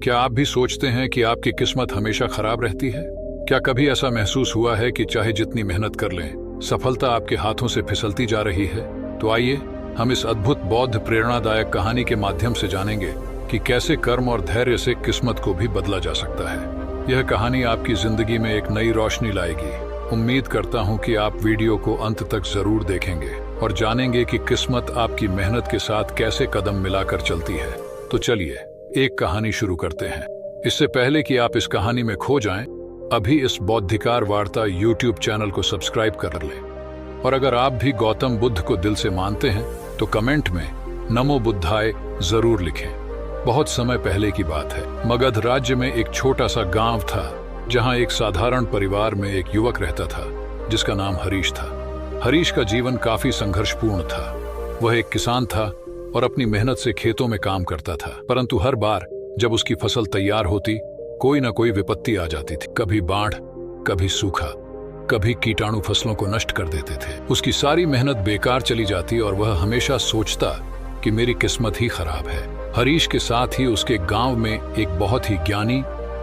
क्या आप भी सोचते हैं कि आपकी किस्मत हमेशा खराब रहती है? क्या कभी ऐसा महसूस हुआ है कि चाहे जितनी मेहनत कर लें, सफलता आपके हाथों से फिसलती जा रही है? तो आइए हम इस अद्भुत बौद्ध प्रेरणादायक कहानी के माध्यम से जानेंगे कि कैसे कर्म और धैर्य से किस्मत को भी बदला जा सकता है। यह कहानी आपकी जिंदगी में एक नई रोशनी लाएगी। उम्मीद करता हूं कि आप वीडियो को अंत तक जरूर देखेंगे और जानेंगे कि किस्मत आपकी मेहनत के साथ कैसे कदम मिलाकर चलती है। तो चलिए एक कहानी शुरू करते हैं। इससे पहले कि आप इस कहानी में खो जाएं, अभी इस बौद्धिकार वार्ता YouTube चैनल को सब्सक्राइब कर लें। और अगर आप भी गौतम बुद्ध को दिल से मानते हैं तो कमेंट में नमो बुद्धाय जरूर लिखें। बहुत समय पहले की बात है। मगध राज्य में एक छोटा सा गांव था जहां एक साधारण परिवार में एक युवक रहता था जिसका नाम हरीश था। हरीश का जीवन काफी संघर्षपूर्ण था। वह एक किसान था और अपनी मेहनत से खेतों में काम करता था, परंतु हर बार जब उसकी फसल तैयार होती, कोई न कोई विपत्ति आ जाती थी। कभी बाढ़, कभी सूखा, कभी कीटाणु फसलों को नष्ट कर देते थे। उसकी सारी मेहनत बेकार चली जाती और वह हमेशा सोचता कि मेरी किस्मत ही खराब है। हरीश के साथ ही उसके गांव में एक बहुत ही ज्ञानी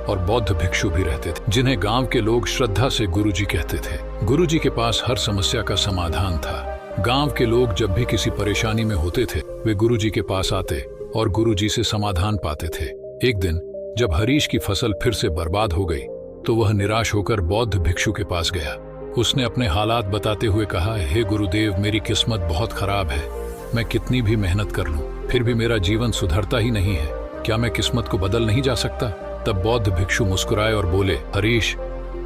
और बौद्ध भिक्षु भी रहते थे, जिन्हें गांव के लोग श्रद्धा से गुरुजी कहते थे। गुरुजी के पास हर समस्या का समाधान था। गांव के लोग जब भी किसी परेशानी में होते थे, वे गुरुजी के पास आते और गुरुजी से समाधान पाते थे। एक दिन जब हरीश की फसल फिर से बर्बाद हो गई तो वह निराश होकर बौद्ध भिक्षु के पास गया। उसने अपने हालात बताते हुए कहा, हे गुरुदेव, मेरी किस्मत बहुत खराब है। मैं कितनी भी मेहनत कर लूं, फिर भी मेरा जीवन सुधरता ही नहीं है। क्या मैं किस्मत को बदल नहीं जा सकता? तब बौद्ध भिक्षु मुस्कुराए और बोले, हरीश,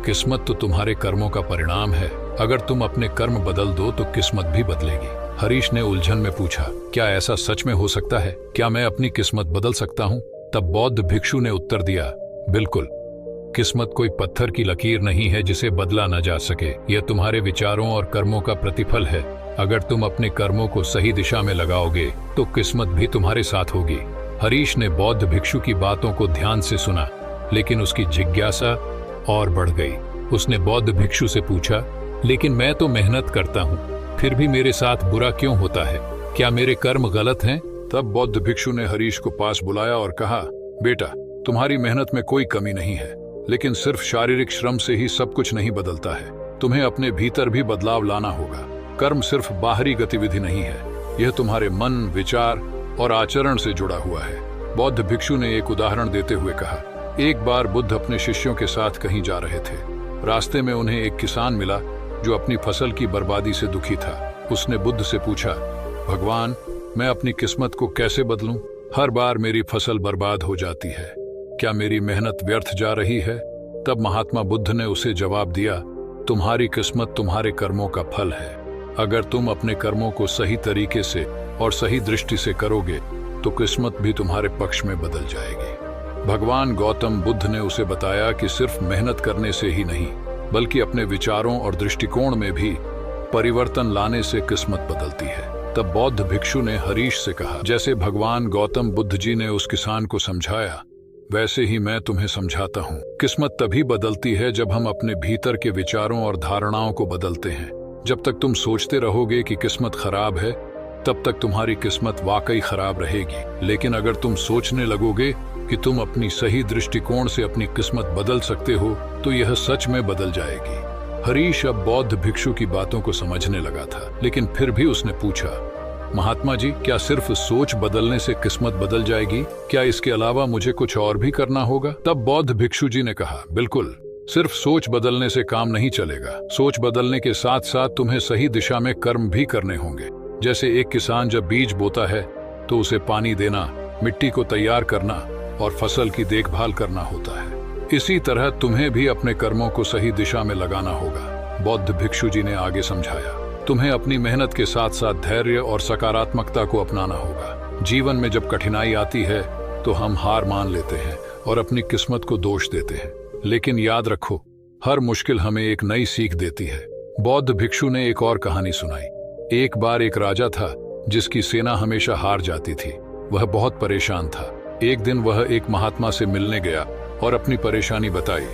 किस्मत तो तुम्हारे कर्मों का परिणाम है। अगर तुम अपने कर्म बदल दो तो किस्मत भी बदलेगी। हरीश ने उलझन में पूछा, क्या ऐसा सच में हो सकता है? क्या मैं अपनी किस्मत बदल सकता हूँ? तब बौद्ध भिक्षु ने उत्तर दिया, बिल्कुल। किस्मत कोई पत्थर की लकीर नहीं है जिसे बदला न जा सके। यह तुम्हारे विचारों और कर्मों का प्रतिफल है। अगर तुम अपने कर्मों को सही दिशा में लगाओगे तो किस्मत भी तुम्हारे साथ होगी। हरीश ने बौद्ध भिक्षु की बातों को ध्यान से सुना, लेकिन उसकी जिज्ञासा और बढ़ गई। उसने बौद्ध भिक्षु से पूछा, लेकिन मैं तो मेहनत करता हूँ, फिर भी मेरे साथ बुरा क्यों होता है? क्या मेरे कर्म गलत हैं? तब बौद्ध भिक्षु ने हरीश को पास बुलाया और कहा, बेटा, तुम्हारी मेहनत में कोई कमी नहीं है, लेकिन सिर्फ शारीरिक श्रम से ही सब कुछ नहीं बदलता है। तुम्हें अपने भीतर भी बदलाव लाना होगा। कर्म सिर्फ बाहरी गतिविधि नहीं है, यह तुम्हारे मन, विचार और आचरण से जुड़ा हुआ है। बौद्ध भिक्षु ने एक उदाहरण देते हुए कहा, एक बार बुद्ध अपने शिष्यों के साथ कहीं जा रहे थे। रास्ते में उन्हें एक किसान मिला जो अपनी फसल की बर्बादी से दुखी था। उसने बुद्ध से पूछा, भगवान, मैं अपनी किस्मत को कैसे बदलूं? हर बार मेरी फसल बर्बाद हो जाती है। क्या मेरी मेहनत व्यर्थ जा रही है? तब महात्मा बुद्ध ने उसे जवाब दिया, तुम्हारी किस्मत तुम्हारे कर्मों का फल है। अगर तुम अपने कर्मों को सही तरीके से और सही दृष्टि से करोगे तो किस्मत भी तुम्हारे पक्ष में बदल जाएगी। भगवान गौतम बुद्ध ने उसे बताया कि सिर्फ मेहनत करने से ही नहीं, बल्कि अपने विचारों और दृष्टिकोण में भी परिवर्तन लाने से किस्मत बदलती है। तब बौद्ध भिक्षु ने हरीश से कहा, जैसे भगवान गौतम बुद्ध जी ने उस किसान को समझाया, वैसे ही मैं तुम्हें समझाता हूँ। किस्मत तभी बदलती है जब हम अपने भीतर के विचारों और धारणाओं को बदलते हैं। जब तक तुम सोचते रहोगे कि किस्मत खराब है, तब तक तुम्हारी किस्मत वाकई खराब रहेगी। लेकिन अगर तुम सोचने लगोगे कि तुम अपनी सही दृष्टिकोण से अपनी किस्मत बदल सकते हो, तो यह सच में बदल जाएगी। हरीश अब बौद्ध भिक्षु की बातों को समझने लगा था, लेकिन फिर भी उसने पूछा, महात्मा जी, क्या सिर्फ सोच बदलने से किस्मत बदल जाएगी? क्या इसके अलावा मुझे कुछ और भी करना होगा? तब बौद्ध भिक्षु जी ने कहा, बिल्कुल, सिर्फ सोच बदलने से काम नहीं चलेगा। सोच बदलने के साथ साथ तुम्हें सही दिशा में कर्म भी करने होंगे। जैसे एक किसान जब बीज बोता है तो उसे पानी देना, मिट्टी को तैयार करना और फसल की देखभाल करना होता है। इसी तरह तुम्हें भी अपने कर्मों को सही दिशा में लगाना होगा। बौद्ध भिक्षु जी ने आगे समझाया, तुम्हें अपनी मेहनत के साथ साथ धैर्य और सकारात्मकता को अपनाना होगा। जीवन में जब कठिनाई आती है तो हम हार मान लेते हैं और अपनी किस्मत को दोष देते हैं, लेकिन याद रखो, हर मुश्किल हमें एक नई सीख देती है। बौद्ध भिक्षु ने एक और कहानी सुनाई। एक बार एक राजा था जिसकी सेना हमेशा हार जाती थी। वह बहुत परेशान था। एक दिन वह एक महात्मा से मिलने गया और अपनी परेशानी बताई।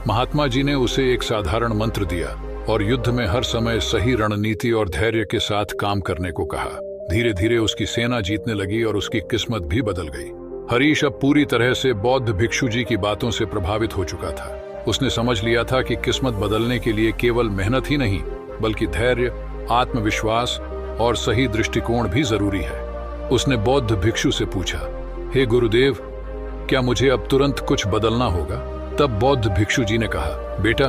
महात्मा जी ने उसे एक साधारण मंत्र दिया और युद्ध में हर समय सही रणनीति और धैर्य के साथ काम करने को कहा। धीरे धीरे उसकी सेना जीतने लगी और उसकी किस्मत भी बदल गई। हरीश अब पूरी तरह से बौद्ध भिक्षु जी की बातों से प्रभावित हो चुका था। उसने समझ लिया था कि किस्मत बदलने के लिए केवल मेहनत ही नहीं, बल्कि धैर्य, आत्मविश्वास और सही दृष्टिकोण भी जरूरी है। उसने बौद्ध भिक्षु से पूछा, हे गुरुदेव, क्या मुझे अब तुरंत कुछ बदलना होगा? तब बौद्ध भिक्षु जी ने कहा, बेटा,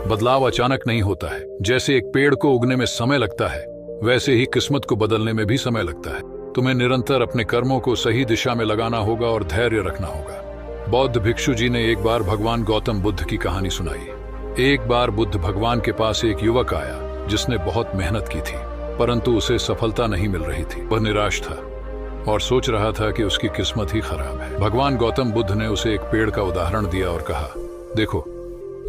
बदलाव अचानक नहीं होता है। जैसे एक पेड़ को उगने में समय लगता है, वैसे ही किस्मत को बदलने में भी समय लगता है। तुम्हें निरंतर अपने कर्मों को सही दिशा में लगाना होगा और धैर्य रखना होगा। बौद्ध भिक्षु जी ने एक बार भगवान गौतम बुद्ध की कहानी सुनाई। एक बार बुद्ध भगवान के पास एक युवक आया जिसने बहुत मेहनत की थी, परंतु उसे सफलता नहीं मिल रही थी। वह निराश था और सोच रहा था कि उसकी किस्मत ही खराब है। भगवान गौतम बुद्ध ने उसे एक पेड़ का उदाहरण दिया और कहा, देखो,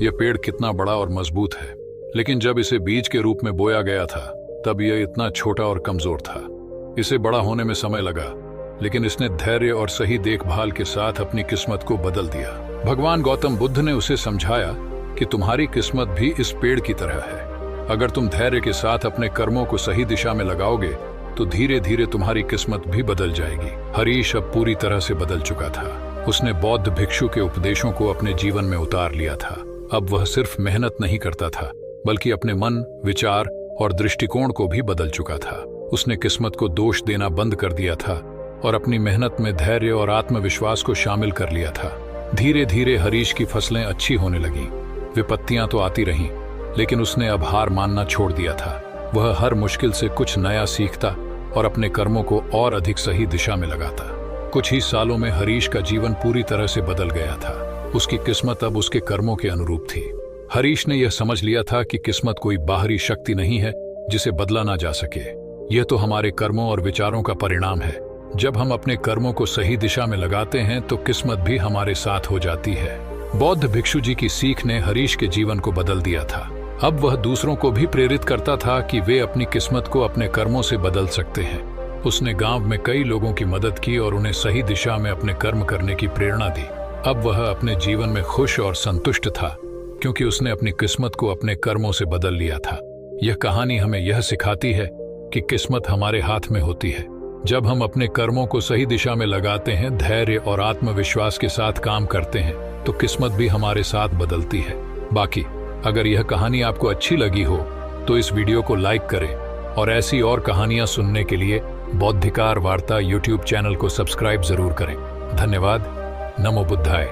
यह पेड़ कितना बड़ा और मजबूत है, लेकिन जब इसे बीज के रूप में बोया गया था तब यह इतना छोटा और कमजोर था। इसे बड़ा होने में समय लगा, लेकिन इसने धैर्य और सही देखभाल के साथ अपनी किस्मत को बदल दिया। भगवान गौतम बुद्ध ने उसे समझाया कि तुम्हारी किस्मत भी इस पेड़ की तरह है। अगर तुम धैर्य के साथ अपने कर्मों को सही दिशा में लगाओगे तो धीरे धीरे तुम्हारी किस्मत भी बदल जाएगी। हरीश अब पूरी तरह से बदल चुका था। उसने बौद्ध भिक्षु के उपदेशों को अपने जीवन में उतार लिया था। अब वह सिर्फ मेहनत नहीं करता था, बल्कि अपने मन, विचार और दृष्टिकोण को भी बदल चुका था। उसने किस्मत को दोष देना बंद कर दिया था और अपनी मेहनत में धैर्य और आत्मविश्वास को शामिल कर लिया था। धीरे धीरे हरीश की फसलें अच्छी होने लगीं। विपत्तियां तो आती रहीं, लेकिन उसने अब हार मानना छोड़ दिया था। वह हर मुश्किल से कुछ नया सीखता और अपने कर्मों को और अधिक सही दिशा में लगाता। कुछ ही सालों में हरीश का जीवन पूरी तरह से बदल गया था। उसकी किस्मत अब उसके कर्मों के अनुरूप थी। हरीश ने यह समझ लिया था कि किस्मत कोई बाहरी शक्ति नहीं है जिसे बदला ना जा सके। यह तो हमारे कर्मों और विचारों का परिणाम है। जब हम अपने कर्मों को सही दिशा में लगाते हैं तो किस्मत भी हमारे साथ हो जाती है। बौद्ध भिक्षु जी की सीख ने हरीश के जीवन को बदल दिया था। अब वह दूसरों को भी प्रेरित करता था कि वे अपनी किस्मत को अपने कर्मों से बदल सकते हैं। उसने गांव में कई लोगों की मदद की और उन्हें सही दिशा में अपने कर्म करने की प्रेरणा दी। अब वह अपने जीवन में खुश और संतुष्ट था, क्योंकि उसने अपनी किस्मत को अपने कर्मों से बदल लिया था। यह कहानी हमें यह सिखाती है कि किस्मत हमारे हाथ में होती है। जब हम अपने कर्मों को सही दिशा में लगाते हैं, धैर्य और आत्मविश्वास के साथ काम करते हैं, तो किस्मत भी हमारे साथ बदलती है। बाकी अगर यह कहानी आपको अच्छी लगी हो तो इस वीडियो को लाइक करें और ऐसी और कहानियां सुनने के लिए बौद्धिकार वार्ता यूट्यूब चैनल को सब्सक्राइब जरूर करें। धन्यवाद। नमो बुद्धाय।